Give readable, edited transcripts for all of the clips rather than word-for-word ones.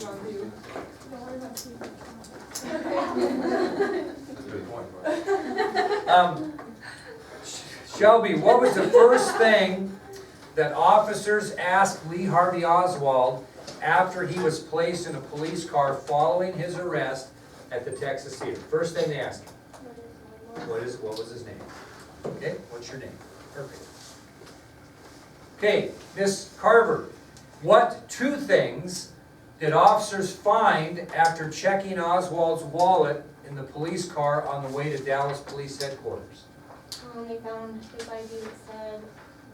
That's a good point. Shelby, what was the first thing that officers asked Lee Harvey Oswald after he was placed in a police car following his arrest at the Texas Theater? First thing they asked him. What was his name? Okay, what's your name? Perfect. Okay, Miss Carver, what two things did officers find after checking Oswald's wallet in the police car on the way to Dallas Police Headquarters? They found his ID that said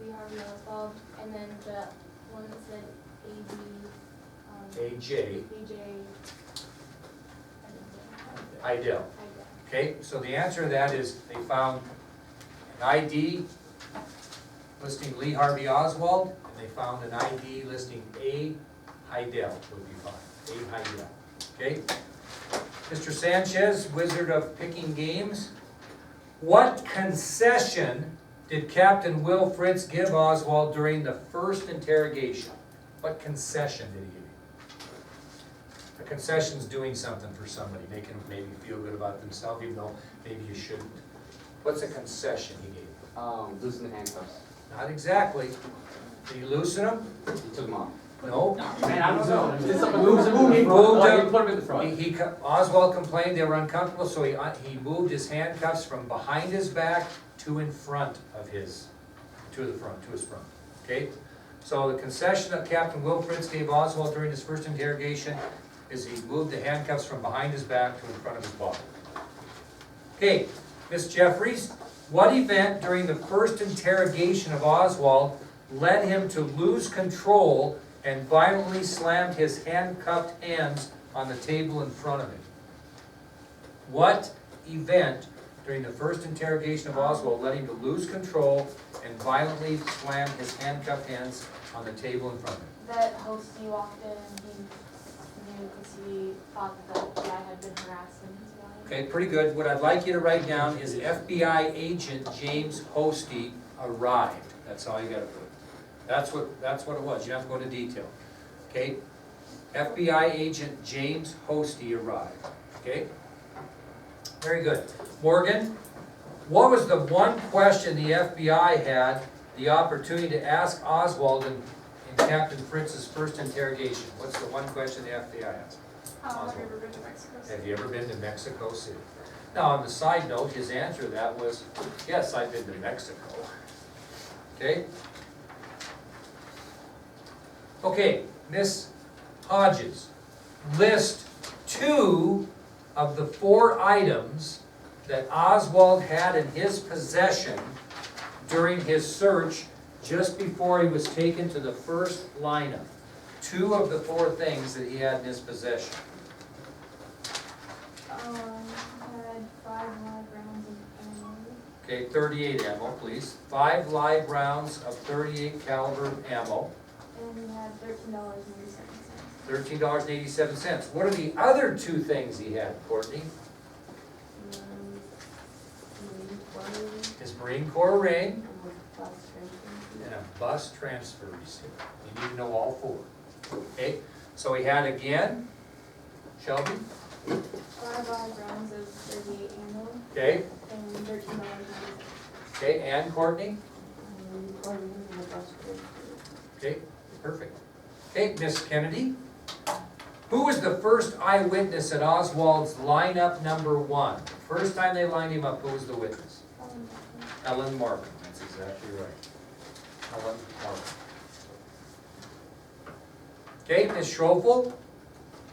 Lee Harvey Oswald, and then the one that said AJ AJ. Idell. Okay, so the answer to that is they found an ID listing Lee Harvey Oswald, and they found an ID listing A. Heidel would be fine. A. Heidel. Okay? Mr. Sanchez, wizard of picking games. What concession did Captain Will Fritz give Oswald during the first interrogation? What concession did he give him? A concession's doing something for somebody, making them maybe feel good about themselves, even though maybe you shouldn't. What's a concession he gave? Loosen the handcuffs. Not exactly. Did he loosen them? He took them off. No. Man, I don't know. He Just moved He them. put them in the front. Oswald complained they were uncomfortable, so he moved his handcuffs from behind his back to in front of his, to his front. Okay? So the concession that Captain Will Fritz gave Oswald during his first interrogation is he moved the handcuffs from behind his back to in front of his body. Okay, Miss Jeffries, what event during the first interrogation of Oswald led him to lose control and violently slammed his handcuffed hands on the table in front of him? What event during the first interrogation of Oswald led him to lose control and violently slam his handcuffed hands on the table in front of him? That Hosty walked in and he knew because he thought that the guy had been harassing his wife. Okay, pretty good. What I'd like you to write down is FBI agent James Hosty arrived. That's all you gotta put. That's what it was. You don't have to go into detail. Okay? FBI agent James Hosty arrived. Okay? Very good. Morgan, what was the one question the FBI had the opportunity to ask Oswald in Captain Fritz's first interrogation? What's the one question the FBI asked? Have you ever been to Mexico City? Have you ever been to Mexico City? Now, on the side note, his answer to that was, yes, I've been to Mexico. Okay? Okay, Miss Hodges, list 2 of the 4 items that Oswald had in his possession during his search just before he was taken to the first lineup. 2 of the 4 things that he had in his possession. Had 5 live rounds of ammo. Okay, 38 ammo, please. 5 live rounds of 38 caliber ammo. And he had $13.87. $13.87. What are the other 2 things he had, Courtney? His Marine Corps ring and a bus transfer receipt. You need to know all 4. Okay, so he had again, Shelby? 5 live rounds of 38 ammo. Okay, And $13.97. okay, and Courtney? Okay, perfect. Okay, Miss Kennedy? Who was the first eyewitness at Oswald's lineup number 1? First time they lined him up, who was the witness? Ellen Markham, that's exactly right. Ellen Markham. Okay, Miss Schroeffel?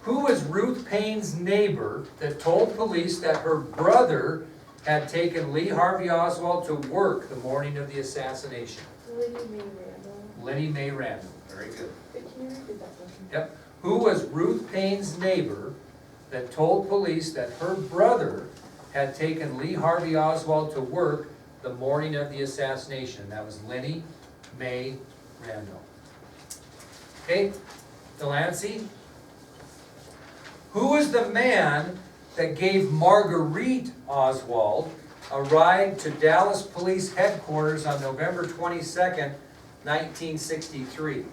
Who was Ruth Payne's neighbor that told police that her brother had taken Lee Harvey Oswald to work the morning of the assassination? Liddy Mae Randall. Lenny Mae Randall, very good. Can you repeat that question? Yep. Who was Ruth Payne's neighbor that told police that her brother had taken Lee Harvey Oswald to work the morning of the assassination? That was Lenny Mae Randall. Okay, Delancey. Who was the man that gave Marguerite Oswald a ride to Dallas Police Headquarters on November 22nd, 1963?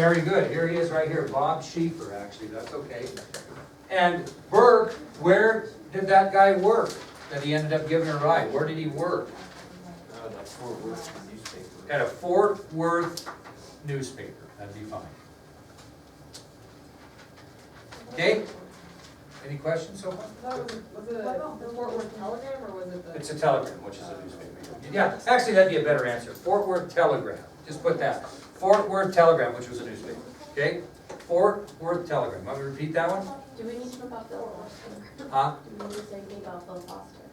Very good, here he is right here, Bob Schieffer, actually, that's okay. And Burke, where did that guy work that he ended up giving a ride? Where did he work? That Fort Worth newspaper. At a Fort Worth newspaper, that'd be fine. Okay, any questions so far? Was it the Fort Worth Telegram or was it the? It's a telegram, which is a newspaper. Yeah, actually, that'd be a better answer, Fort Worth Telegram, just put that. Fort Worth Telegram, which was a newspaper, okay? Fort Worth Telegram, want me to repeat that one? Do we need to know about Bill Foster? Huh? Do we need to say anything about Bill Foster?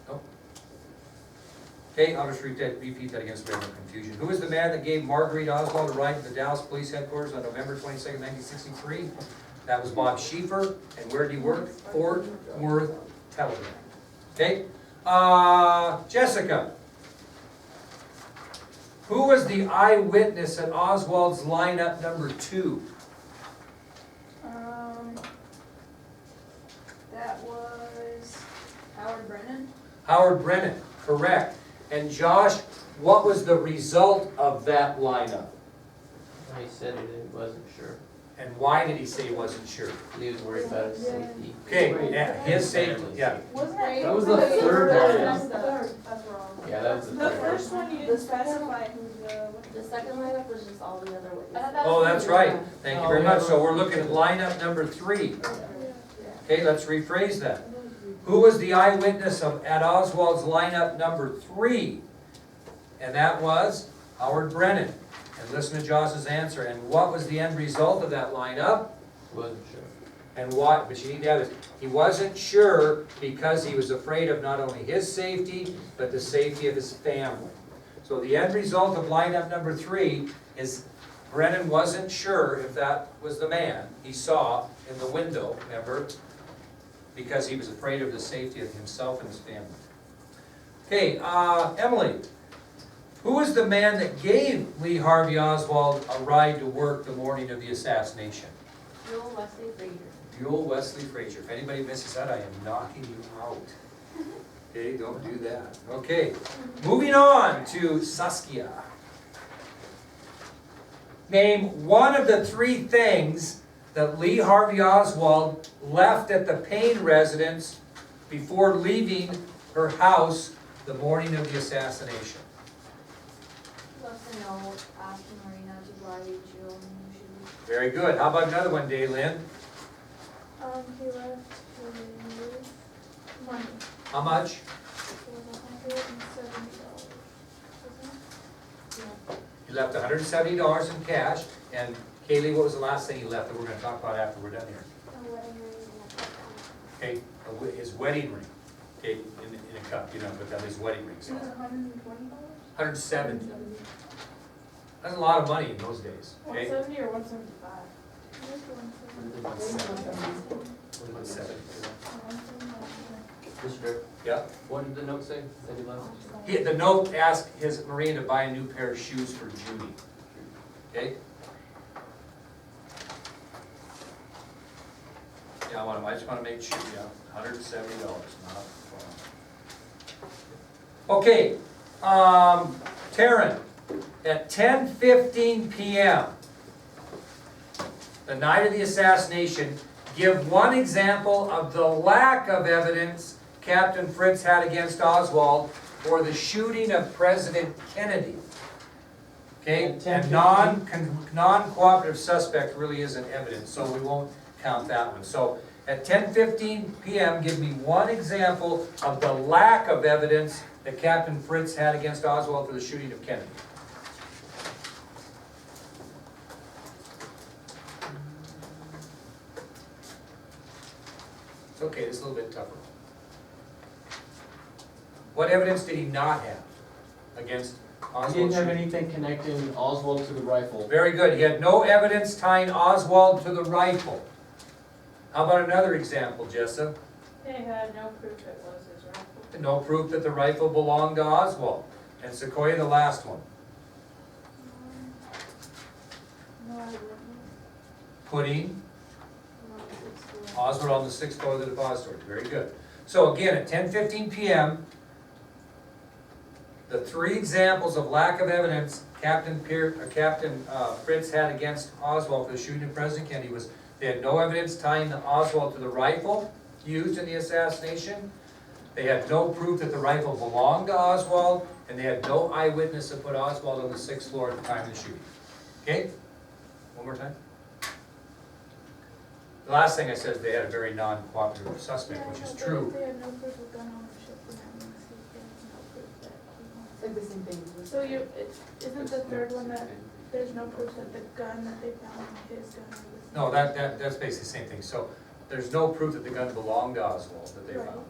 No. Okay, I'll just repeat that against random confusion. Who was the man that gave Marguerite Oswald a ride to the Dallas Police Headquarters on November 22nd, 1963? That was Bob Schieffer, and where did he work? Fort Worth Telegram. Okay, Jessica. Who was the eyewitness at Oswald's lineup number 2? That was Howard Brennan. Howard Brennan, correct. And Josh, what was the result of that lineup? He said he wasn't sure. And why did he say he wasn't sure? He was worried about his safety. Okay, yeah, his safety, yeah. Wasn't That was the third That's one. the third, that's wrong. Yeah, that was the The third first one, you didn't specify who the. The second lineup was just all the other witnesses. Oh, that's right. Thank you very much. So we're looking at lineup number 3. Okay, let's rephrase that. Who was the eyewitness at Oswald's lineup number 3? And that was Howard Brennan. And listen to Josh's answer. And what was the end result of that lineup? Wasn't sure. And why? But you need to have this. He wasn't sure because he was afraid of not only his safety, but the safety of his family. So the end result of lineup number 3 is Brennan wasn't sure if that was the man he saw in the window, remember? Because he was afraid of the safety of himself and his family. Okay, Emily. Who was the man that gave Lee Harvey Oswald a ride to work the morning of the assassination? Joel Wesley Frazier. Buell Wesley Frazier. If anybody misses that, I am knocking you out. Okay, don't do that. Okay, moving on to Saskia. Name one of the 3 things that Lee Harvey Oswald left at the Payne residence before leaving her house the morning of the assassination. Left a note asking Marina to buy Jill new shoes. Very good. How about another one, Daylin? He left his money. How much? It was $170, wasn't it? He left $170 in cash. And Kaylee, what was the last thing he left that we're going to talk about after we're done here? A wedding ring and a cup. Okay, his wedding ring. Okay, in a cup, you know, but that is wedding ring. So It was $120? 170. That's a lot of money in those days. Okay, 170 or 175? It was the 170. 170. Mr. Yeah. What did the note say that he left? The note asked his Maria to buy a new pair of shoes for Judy. Okay. Yeah, I just want to make sure. Yeah, $170. Not a problem. Okay, Taryn, at 10:15 p.m., the night of the assassination, give one example of the lack of evidence Captain Fritz had against Oswald for the shooting of President Kennedy. Okay, At and 10:15. non-cooperative suspect really isn't evidence, so we won't count that one. So at 10:15 p.m., give me one example of the lack of evidence that Captain Fritz had against Oswald for the shooting of Kennedy. It's okay, this is a little bit tougher. What evidence did he not have against Oswald? He didn't have shooting? anything connecting Oswald to the rifle. Very good. He had no evidence tying Oswald to the rifle. How about another example, Jessa? They had no proof it was his rifle. No proof that the rifle belonged to Oswald. And Sequoia, the last one. No eyewitness. Putting No sixth floor. Oswald on the 6th floor of the depository. Very good. So again, at 10:15 p.m., the 3 examples of lack of evidence Captain Fritz had against Oswald for the shooting of President Kennedy was, they had no evidence tying Oswald to the rifle used in the assassination. They had no proof that the rifle belonged to Oswald, and they had no eyewitness that put Oswald on the 6th floor at the time of the shooting. Okay? One more time. The last thing I said is they had a very non-cooperative suspect, which is true. They had no proof of gun ownership, and that means he has no proof that he It's like the same thing. owns. So isn't the third one that there's no proof that the gun that they found, his gun, or the. No, that's basically the same thing. So there's no proof that the gun belonged to Oswald that they Right. found.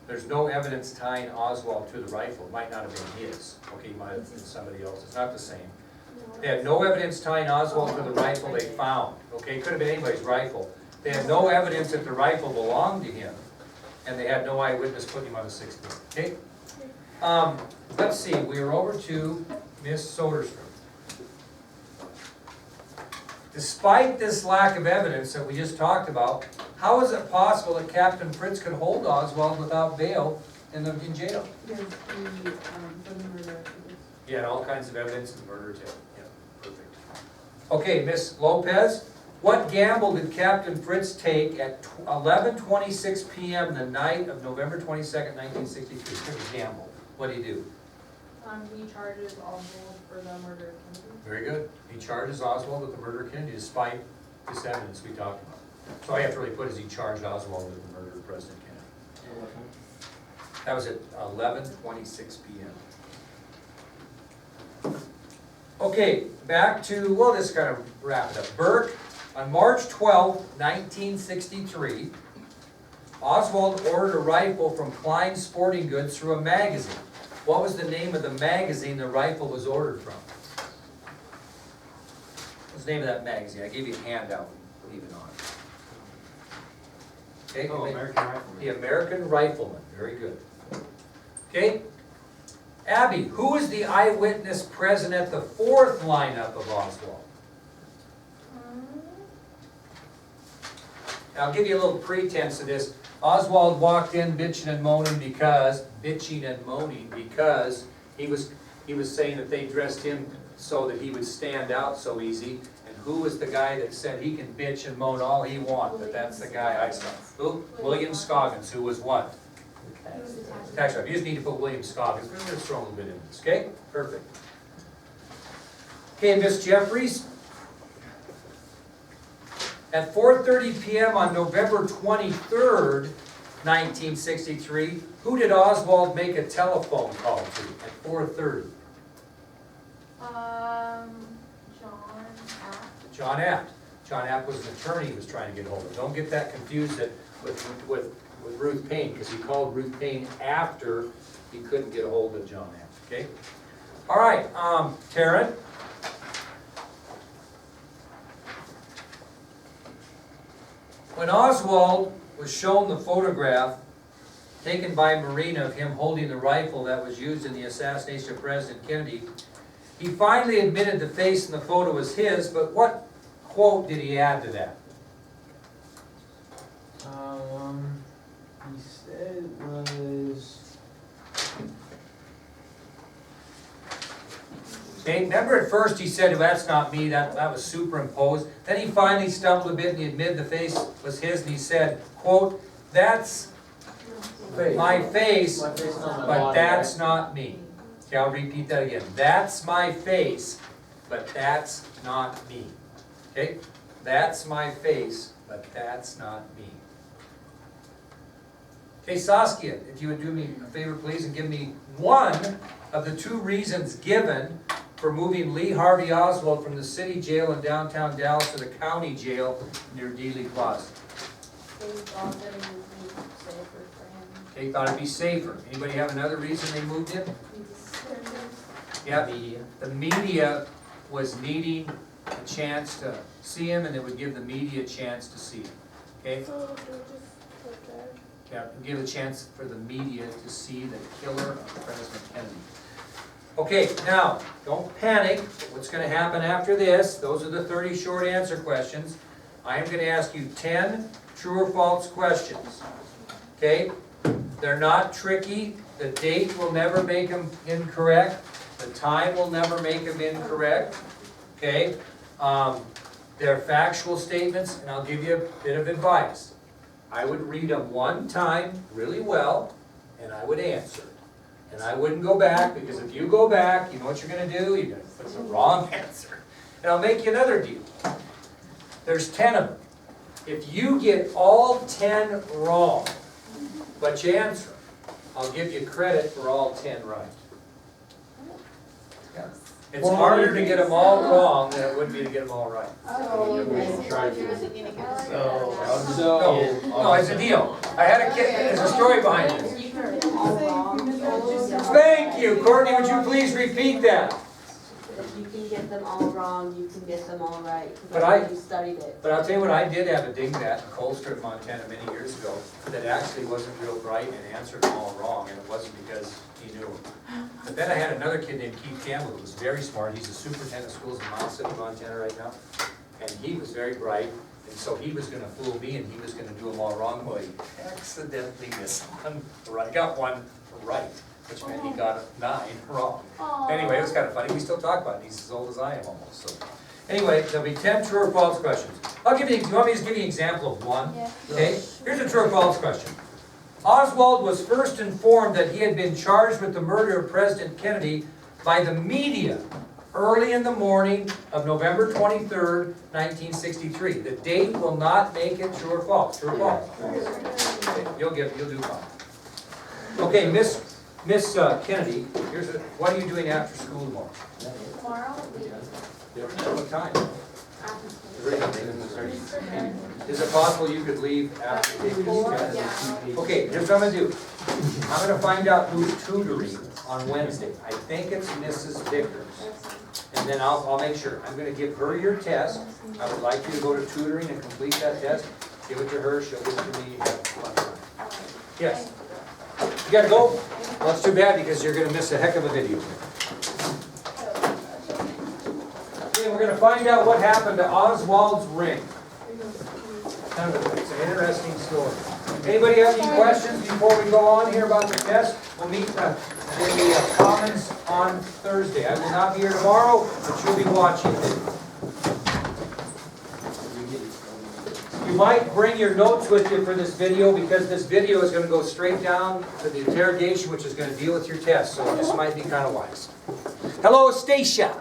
There's no evidence tying Oswald to the rifle. It might not have been his. Okay, it might have been somebody else's. It's not the same. They had no evidence tying Oswald to the rifle they found. Okay, it could have been anybody's rifle. They had no evidence that the rifle belonged to him, and they had no eyewitness putting him on the 6th floor. Okay? Let's see, we are over to Miss Soderstrom. Despite this lack of evidence that we just talked about, how is it possible that Captain Fritz could hold Oswald without bail in jail? Because he, from the murder activities. He had all kinds of evidence of murder too. Yeah, perfect. Okay, Miss Lopez, what gamble did Captain Fritz take at 11:26 p.m. the night of November 22nd, 1963? Took a gamble. What did he do? He charges Oswald for the murder of Kennedy. Very good. He charges Oswald with the murder of Kennedy despite this evidence we talked about. So all you have to really put is he charged Oswald with the murder of President Kennedy. That was at 11:26 p.m. Okay, back to, well, this kind of wrap it up. Burke, on March 12, 1963, Oswald ordered a rifle from Klein Sporting Goods through a magazine. What was the name of the magazine the rifle was ordered from? What's the name of that magazine? I gave you a handout, leave it on. Okay, Oh, American Rifleman. the American Rifleman, very good. Okay, Abby, who is the eyewitness present at the 4th lineup of Oswald? I'll give you a little pretense to this. Oswald walked in bitching and moaning because he was saying that they dressed him so that he would stand out so easy. And who was the guy that said he can bitch and moan all he wants, but that's the guy I saw? Who? William Scoggins, who was what? He was the tax. Tax driver. You just need to put William Scoggins. We're gonna throw a little bit in this, okay? Perfect. Okay, Miss Jeffries. At 4:30 p.m. on November 23rd, 1963, who did Oswald make a telephone call to at 4:30? John Apt. John Apt. John Apt was an attorney he was trying to get hold of. Don't get that confused with Ruth Payne, because he called Ruth Payne after he couldn't get a hold of John Apt, okay? All right, Taryn. When Oswald was shown the photograph taken by Marina of him holding the rifle that was used in the assassination of President Kennedy, he finally admitted the face in the photo was his, but what quote did he add to that? He said it was. Okay, remember at first he said, well, that's not me, that was superimposed. Then he finally stumbled a bit and he admitted the face was his, and he said, quote, that's my face, My face, not my but body, that's right? not me. Okay, I'll repeat that again. That's my face, but that's not me. Okay? That's my face, but that's not me. Okay, Saskia, if you would do me a favor, please, and give me one of the 2 reasons given for moving Lee Harvey Oswald from the city jail in downtown Dallas to the county jail near Dealey Plaza. They thought that it would be safer for him. Okay, thought it'd be safer. Anybody have another reason they moved him? He's Yeah, Media. the media was needing a chance to see him, and it would give the media a chance to see him. Okay? So, do we just put there? Yeah, give a chance for the media to see the killer of President Kennedy. Okay, now, don't panic. What's going to happen after this? Those are the 30 short answer questions. I am going to ask you 10 true or false questions. Okay? They're not tricky. The date will never make them incorrect. The time will never make them incorrect, okay? They're factual statements, and I'll give you a bit of advice. I would read them one time really well, and I would answer. And I wouldn't go back, because if you go back, you know what you're gonna do? You're gonna put the wrong answer. And I'll make you another deal. There's 10 of them. If you get all 10 wrong, but you answer them, I'll give you credit for all 10 right. Yeah. It's harder to get them all wrong than it would be to get them all right. Oh, No, it's a deal. I had a kid, there's a story behind this. You can get them all wrong. Thank you, Courtney, would you please repeat that? If you can get them all wrong, you can get them all right, But because I- I already studied it. But I'll tell you what, I did have a dingbat in Colstrip, Montana many years ago that actually wasn't real bright and answered them all wrong, and it wasn't because he knew them. But then I had another kid named Keith Campbell who was very smart. He's the superintendent of schools in Mount City, Montana right now. And he was very bright, and so he was gonna fool me and he was gonna do them all wrong. Well, he accidentally missed one right, got one right, which meant he got 9 wrong. Anyway, it was kind of funny, we still talk about it, he's as old as I am almost, so. Anyway, there'll be 10 true or false questions. I'll give you, do you want me to just give you an example of one? Yeah. Okay, here's a true or false question. Oswald was first informed that he had been charged with the murder of President Kennedy by the media early in the morning of November 23rd, 1963. The date will not make it true or false. True or false? Okay, you'll do fine. Okay, Miss Kennedy, what are you doing after school tomorrow? Tomorrow? What time? After school. Is it possible you could leave after taking this test? Yeah. Okay, here's what I'm gonna do. I'm gonna find out who's tutoring on Wednesday. I think it's Mrs. Vickers. And then I'll make sure. I'm gonna give her your test. I would like you to go to tutoring and complete that test. Give it to her, she'll give it to me. Have fun. Yes. You gotta go? Well, that's too bad because you're gonna miss a heck of a video. Okay, we're gonna find out what happened to Oswald's ring. It's an interesting story. Anybody have any questions before we go on here about the test? We'll meet in the Commons on Thursday. I will not be here tomorrow, but you'll be watching it. You might bring your notes with you for this video because this video is going to go straight down to the interrogation, which is going to deal with your test. So this might be kind of wise. Hello, Stacia.